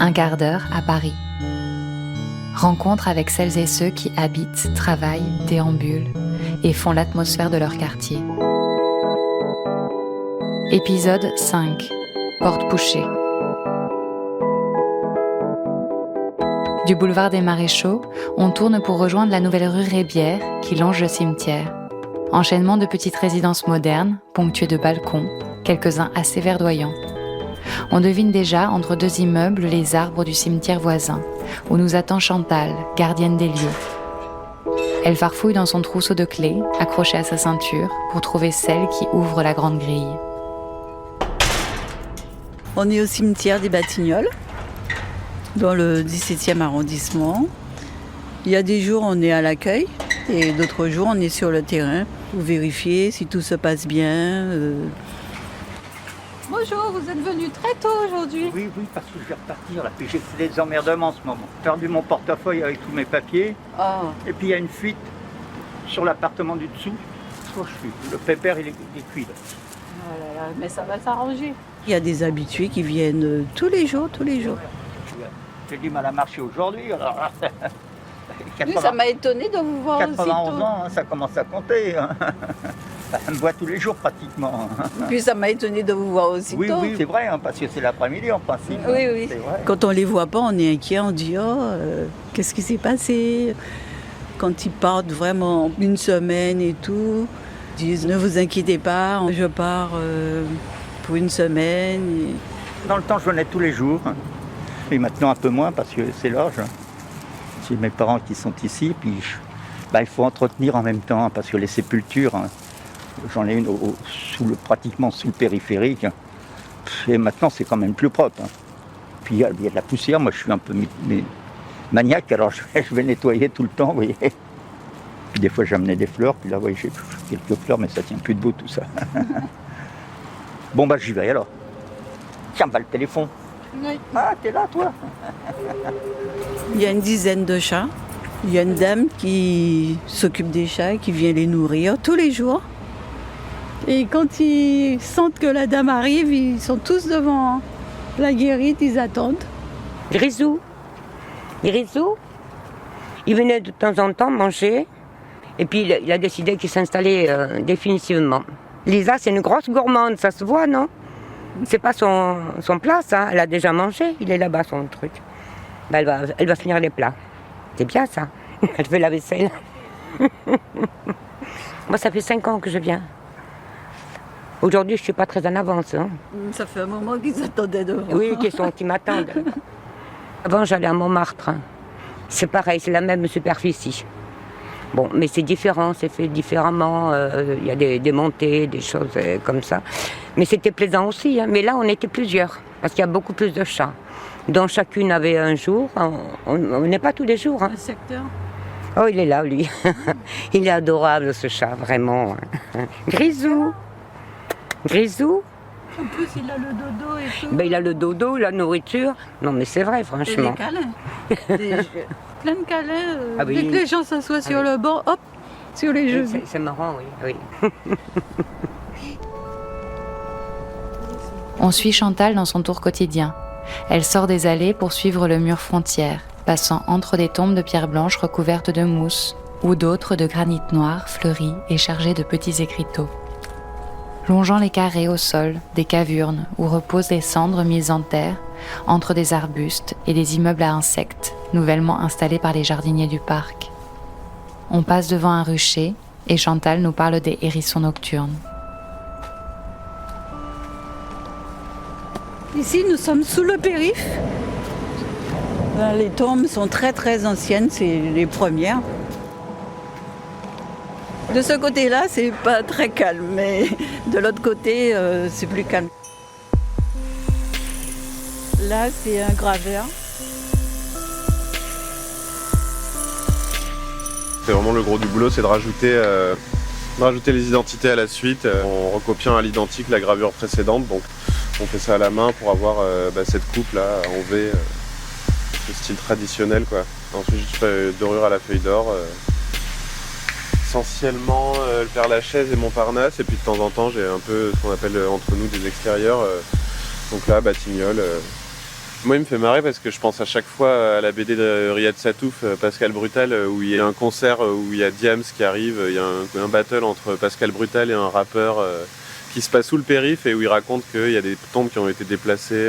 Un quart d'heure à Paris. Rencontre avec celles et ceux qui habitent, travaillent, déambulent et font l'atmosphère de leur quartier. Épisode 5. Porte Pouchet. Du boulevard des Maréchaux, on tourne pour rejoindre la nouvelle rue Rébière qui longe le cimetière. Enchaînement de petites résidences modernes, ponctuées de balcons, quelques-uns assez verdoyants. On devine déjà entre deux immeubles les arbres du cimetière voisin, où nous attend Chantal, gardienne des lieux. Elle farfouille dans son trousseau de clés, accroché à sa ceinture, pour trouver celle qui ouvre la grande grille. On est au cimetière des Batignolles, dans le 17e arrondissement. Il y a des jours on est à l'accueil et d'autres jours on est sur le terrain pour vérifier si tout se passe bien. Bonjour, vous êtes venu très tôt aujourd'hui. Oui, parce que je vais repartir là, puis j'ai fait des emmerdements en ce moment. J'ai perdu mon portefeuille avec tous mes papiers, et puis il y a une fuite sur l'appartement du dessous. Le pépère il est cuit là. Oh là là, mais ça va s'arranger. Il y a des habitués qui viennent tous les jours. J'ai du mal à marcher aujourd'hui, alors... Oui, ça m'a étonné de vous voir 91 aussitôt. ans, ça commence à compter. Ça me voit tous les jours pratiquement. Puis ça m'a étonné de vous voir aussitôt. Oui, c'est vrai, parce que c'est l'après-midi en principe. Oui. C'est vrai. Quand on les voit pas, on est inquiet, on dit qu'est-ce qui s'est passé? Quand ils partent vraiment une semaine et tout, ils disent ne vous inquiétez pas, je pars pour une semaine. Dans le temps, je venais tous les jours. Et maintenant un peu moins parce que c'est l'âge. J'ai mes parents qui sont ici, puis il faut entretenir en même temps parce que les sépultures, j'en ai une pratiquement sous le périphérique. Et maintenant, c'est quand même plus propre. Puis il y a de la poussière, moi je suis un peu maniaque, alors je vais nettoyer tout le temps, vous voyez. Puis des fois j'amenais des fleurs, puis là, vous voyez, j'ai quelques fleurs, mais ça tient plus debout tout ça. Bon, j'y vais alors. Tiens, le téléphone. Oui. Ah, t'es là, toi? Il y a une dizaine de chats. Il y a une dame qui s'occupe des chats, qui vient les nourrir tous les jours. Et quand ils sentent que la dame arrive, ils sont tous devant la guérite, ils attendent. Grisou, il venait de temps en temps manger. Et puis il a décidé qu'il s'installait définitivement. Lisa, c'est une grosse gourmande, ça se voit, non? C'est pas son plat, ça. Elle a déjà mangé. Il est là-bas, son truc. Elle va finir les plats. C'est bien, ça. Elle fait la vaisselle. Moi, ça fait 5 ans que je viens. Aujourd'hui, je suis pas très en avance. Hein. Ça fait un moment qu'ils attendaient devant. Oui, qui m'attendent. Avant, j'allais à Montmartre. C'est pareil, c'est la même superficie. Bon, mais c'est différent, c'est fait différemment. Il y a des montées, des choses comme ça. Mais c'était plaisant aussi. Hein. Mais là, on était plusieurs, parce qu'il y a beaucoup plus de chats. Donc chacune avait un jour. On n'est pas tous les jours. Hein. Le secteur. Oh, il est là, lui. Il est adorable, ce chat, vraiment. Grisou. En plus, il a le dodo et tout. Il a le dodo, la nourriture. Non, mais c'est vrai, Et franchement. des câlins. Plein de câlins. Ah oui. Dès que les gens s'assoient sur le banc, hop, sur les genoux. C'est marrant, oui. On suit Chantal dans son tour quotidien. Elle sort des allées pour suivre le mur frontière, passant entre des tombes de pierre blanche recouvertes de mousse, ou d'autres de granit noir fleuris et chargés de petits écriteaux. Longeant les carrés au sol, des cavernes où reposent des cendres mises en terre, entre des arbustes et des immeubles à insectes, nouvellement installés par les jardiniers du parc. On passe devant un rucher et Chantal nous parle des hérissons nocturnes. Ici, nous sommes sous le périph'. Les tombes sont très très anciennes, c'est les premières. De ce côté-là, c'est pas très calme, mais de l'autre côté, c'est plus calme. Là, c'est un graveur. C'est vraiment le gros du boulot, c'est de rajouter les identités à la suite en recopiant à l'identique la gravure précédente. Donc on fait ça à la main pour avoir cette coupe là en V, le style traditionnel quoi. Ensuite je fais dorure à la feuille d'or. Essentiellement le Père-Lachaise et Montparnasse, et puis de temps en temps j'ai un peu ce qu'on appelle entre nous des extérieurs. Donc là, Batignolles, Moi, il me fait marrer parce que je pense à chaque fois à la BD de Riyad Satouf, Pascal Brutal, où il y a un concert où il y a Diams qui arrive, il y a un battle entre Pascal Brutal et un rappeur qui se passe sous le périph' et où il raconte qu'il y a des tombes qui ont été déplacées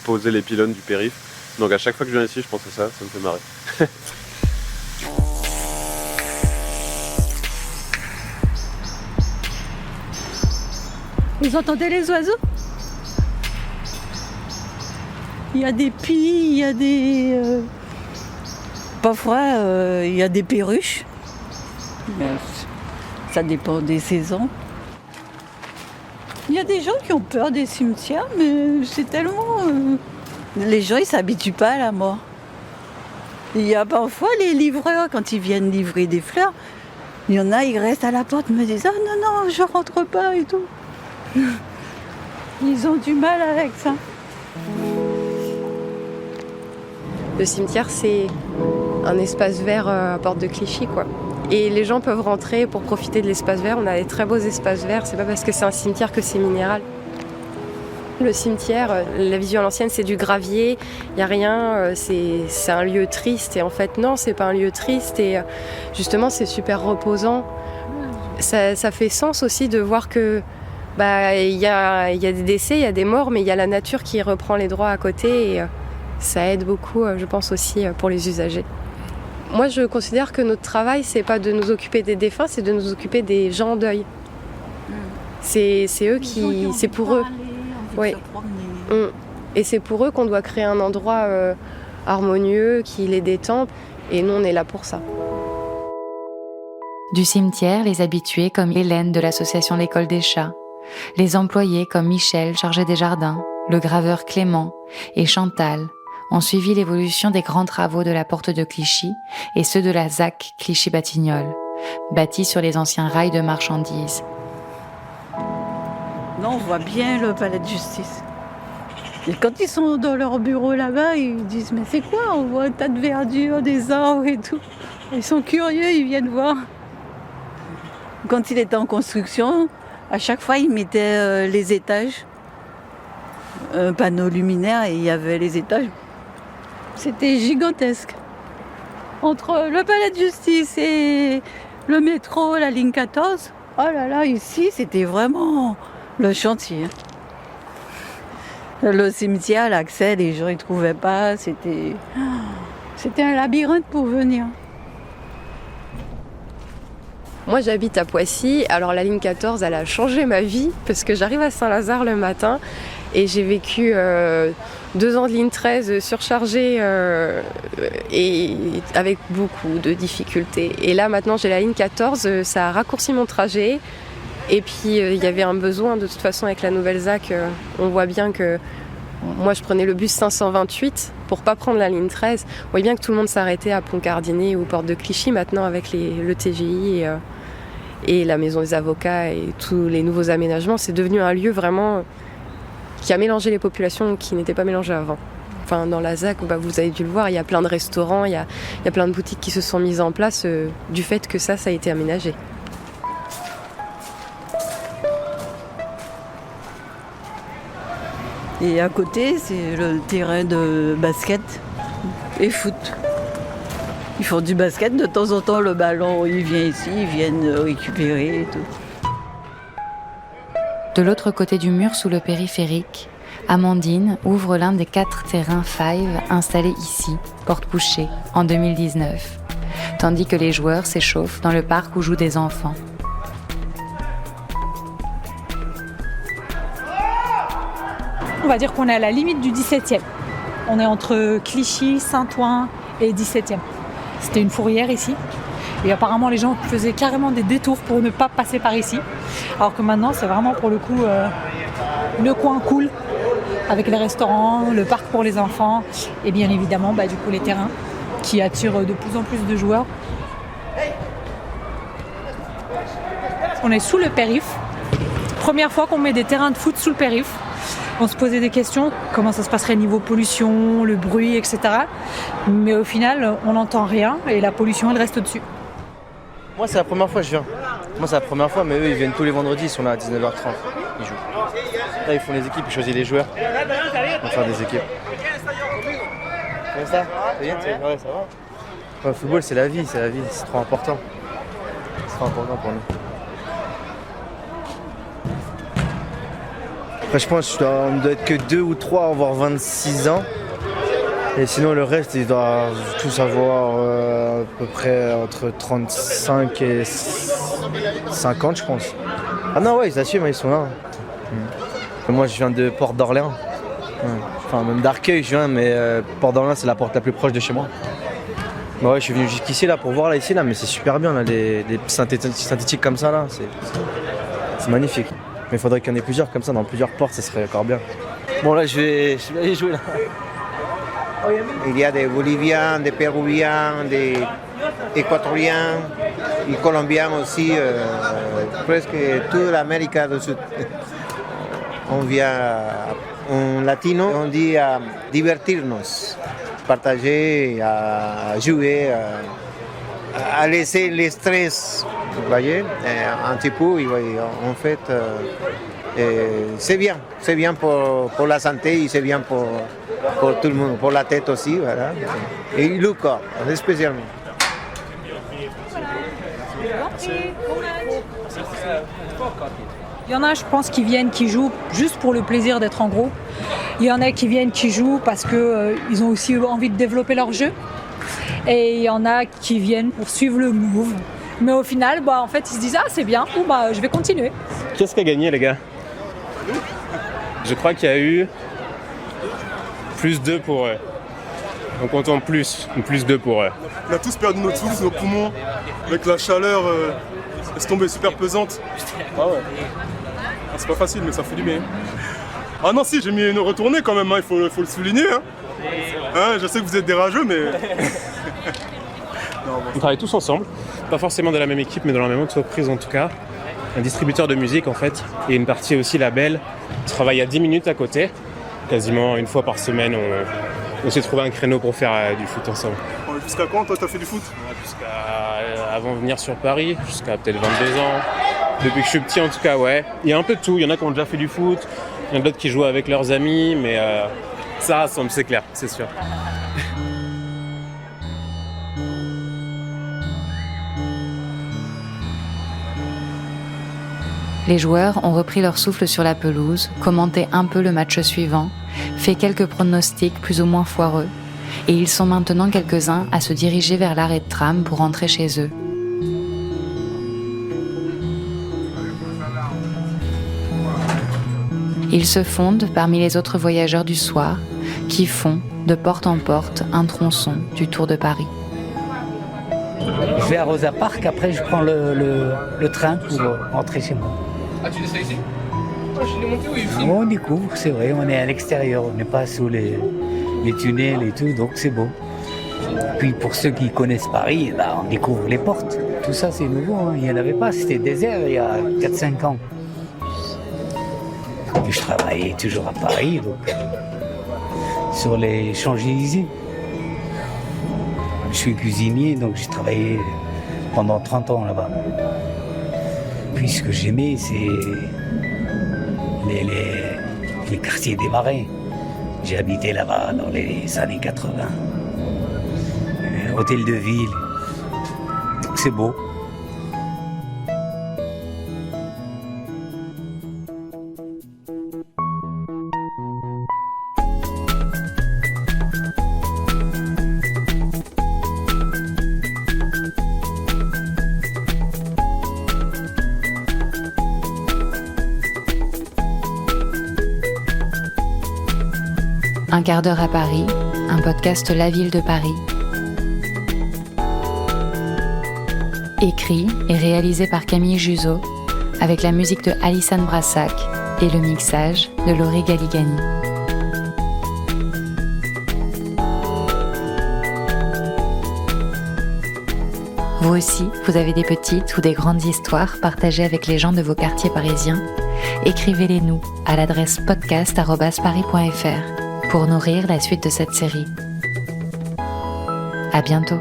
pour poser les pylônes du périph'. Donc à chaque fois que je viens ici, je pense à ça me fait marrer. Vous entendez les oiseaux? Il y a des pies, il y a des... Parfois, il y a des perruches. Ça dépend des saisons. Il y a des gens qui ont peur des cimetières, mais c'est tellement... Les gens, ils s'habituent pas à la mort. Il y a parfois les livreurs, quand ils viennent livrer des fleurs, il y en a, ils restent à la porte, me disent « Ah non, non, je rentre pas » et tout. Ils ont du mal avec ça. Le cimetière, c'est un espace vert à Porte de Clichy, quoi. Et les gens peuvent rentrer pour profiter de l'espace vert. On a des très beaux espaces verts. C'est pas parce que c'est un cimetière que c'est minéral. Le cimetière, la vision à l'ancienne, c'est du gravier. Il n'y a rien. C'est un lieu triste. Et en fait, non, c'est pas un lieu triste. Et justement, c'est super reposant. Ça fait sens aussi de voir que il y a des décès, il y a des morts, mais il y a la nature qui reprend les droits à côté. Et ça aide beaucoup, je pense aussi, pour les usagers. Moi, je considère que notre travail, c'est pas de nous occuper des défunts, c'est de nous occuper des gens en deuil. C'est eux qui... C'est pour eux. Oui. Et c'est pour eux qu'on doit créer un endroit harmonieux, qui les détend. Et nous, on est là pour ça. Du cimetière, les habitués comme Hélène de l'association L'École des Chats, les employés comme Michel, chargé des jardins, le graveur Clément et Chantal ont suivi l'évolution des grands travaux de la porte de Clichy et ceux de la ZAC Clichy-Batignolles, bâtie sur les anciens rails de marchandises. Non, on voit bien le palais de justice. Et quand ils sont dans leur bureau là-bas, ils disent « Mais c'est quoi? On voit un tas de verdure, des arbres et tout. » Ils sont curieux, ils viennent voir. Quand il était en construction, à chaque fois, ils mettaient les étages. Un panneau luminaire et il y avait les étages. C'était gigantesque. Entre le palais de justice et le métro, la ligne 14, oh là là, ici, c'était vraiment le chantier. Le cimetière, l'accès, les gens ne trouvaient pas. C'était un labyrinthe pour venir. Moi, j'habite à Poissy. Alors, la ligne 14, elle a changé ma vie parce que j'arrive à Saint-Lazare le matin et j'ai vécu 2 ans de ligne 13 surchargée et avec beaucoup de difficultés. Et là, maintenant, j'ai la ligne 14. Ça a raccourci mon trajet. Et puis, il y avait un besoin, de toute façon, avec la nouvelle ZAC. On voit bien que moi, je prenais le bus 528 pour pas prendre la ligne 13. On voit bien que tout le monde s'arrêtait à Pont-Cardinet ou Porte de Clichy maintenant avec le TGI et la maison des avocats et tous les nouveaux aménagements. C'est devenu un lieu vraiment qui a mélangé les populations qui n'étaient pas mélangées avant. Enfin, dans la ZAC, vous avez dû le voir, il y a plein de restaurants, il y a plein de boutiques qui se sont mises en place du fait que ça a été aménagé. Et à côté, c'est le terrain de basket et foot. Ils font du basket, de temps en temps le ballon, il vient ici, ils viennent récupérer et tout. De l'autre côté du mur, sous le périphérique, Amandine ouvre l'un des 4 terrains Five installés ici, porte Boucher, en 2019, tandis que les joueurs s'échauffent dans le parc où jouent des enfants. On va dire qu'on est à la limite du 17e. On est entre Clichy, Saint-Ouen et 17e. C'était une fourrière ici. Et apparemment, les gens faisaient carrément des détours pour ne pas passer par ici. Alors que maintenant, c'est vraiment pour le coup le coin cool, avec les restaurants, le parc pour les enfants et bien évidemment du coup les terrains qui attirent de plus en plus de joueurs. On est sous le périph'. Première fois qu'on met des terrains de foot sous le périph'. On se posait des questions, comment ça se passerait niveau pollution, le bruit, etc. Mais au final, on n'entend rien et la pollution, elle reste au-dessus. Moi, c'est la première fois que je viens. Moi, c'est la première fois, mais eux, ils viennent tous les vendredis, ils sont là à 19h30. Ils jouent. Là, ils font les équipes, ils choisissent les joueurs. Ils vont faire des équipes. Comment ça? Ouais, ça va. Le football, c'est la vie, c'est trop important. C'est trop important pour nous. Après, je pense qu'on ne doit être que 2 ou 3 à avoir 26 ans. Et sinon, le reste, ils doivent tous avoir à peu près entre 35 et 50, je pense. Ah non, ouais, ils assument, ils sont là. Moi, je viens de Porte d'Orléans. Enfin, même d'Arcueil, je viens, mais Porte d'Orléans, c'est la porte la plus proche de chez moi. Bah ouais, je suis venu jusqu'ici là pour voir là, ici là, mais c'est super bien là, les synthétiques comme ça là, c'est magnifique. Mais il faudrait qu'il y en ait plusieurs comme ça, dans plusieurs portes, ça serait encore bien. Bon là, je vais aller jouer là. Il y a des Boliviens, des Péruviens, des Équatoriens, des Colombiens aussi, presque toute l'Amérique du Sud. On vient en latino, on dit divertirnos, partager, à jouer, à laisser le stress, vous voyez, un petit peu, en fait, c'est bien pour la santé et c'est bien pour tout le monde, pour la tête aussi, voilà, et le corps, spécialement. Il y en a, je pense, qui viennent, qui jouent juste pour le plaisir d'être en groupe. Il y en a qui viennent, qui jouent parce qu'ils ont aussi envie de développer leur jeu. Et il y en a qui viennent pour suivre le move. Mais au final, en fait, ils se disent « Ah, c'est bien, je vais continuer ». Qu'est-ce qui a gagné, les gars? Je crois qu'il y a eu +2 pour eux. On compte en plus, +2 pour eux. On a tous perdu notre souffle, nos poumons, avec la chaleur, laisse tomber, super pesante. Ah ouais. C'est pas facile, mais ça fait du bien. Ah non, si, j'ai mis une retournée quand même, il faut le souligner. Je sais que vous êtes des rageux, mais... On travaille tous ensemble, pas forcément dans la même équipe, mais dans la même entreprise en tout cas. Un distributeur de musique en fait, et une partie aussi label. On travaille à 10 minutes à côté. Quasiment une fois par semaine, on s'est trouvé un créneau pour faire du foot ensemble. Jusqu'à quand toi t'as fait du foot? Jusqu'à avant de venir sur Paris, jusqu'à peut-être 22 ans. Depuis que je suis petit en tout cas, ouais. Il y a un peu de tout, il y en a qui ont déjà fait du foot, il y en a d'autres qui jouent avec leurs amis, mais ça rassemble, c'est clair, c'est sûr. Les joueurs ont repris leur souffle sur la pelouse, commenté un peu le match suivant, fait quelques pronostics plus ou moins foireux, et ils sont maintenant quelques-uns à se diriger vers l'arrêt de tram pour rentrer chez eux. Ils se fondent parmi les autres voyageurs du soir qui font, de porte en porte, un tronçon du Tour de Paris. Je vais à Rosa Parks, après je prends le train pour rentrer chez moi. Ah, tu descends ici? Je l'ai monté, oui. On découvre, c'est vrai, on est à l'extérieur, on n'est pas sous les tunnels et tout, donc c'est beau. Puis pour ceux qui connaissent Paris, on découvre les portes. Tout ça c'est nouveau, il n'y en avait pas, c'était désert il y a 4-5 ans. Puis je travaillais toujours à Paris, donc sur les Champs-Élysées. Je suis cuisinier, donc j'ai travaillé pendant 30 ans là-bas. Puis ce que j'aimais, c'est les quartiers des Marais. J'ai habité là-bas dans les années 80. Hôtel de ville. Donc c'est beau. Un quart d'heure à Paris, un podcast La Ville de Paris. Écrit et réalisé par Camille Juzo, avec la musique de Alissane Brassac et le mixage de Laurie Galigani. Vous aussi, vous avez des petites ou des grandes histoires partagées avec les gens de vos quartiers parisiens? Écrivez-les-nous à l'adresse podcast@paris.fr pour nourrir la suite de cette série. À bientôt.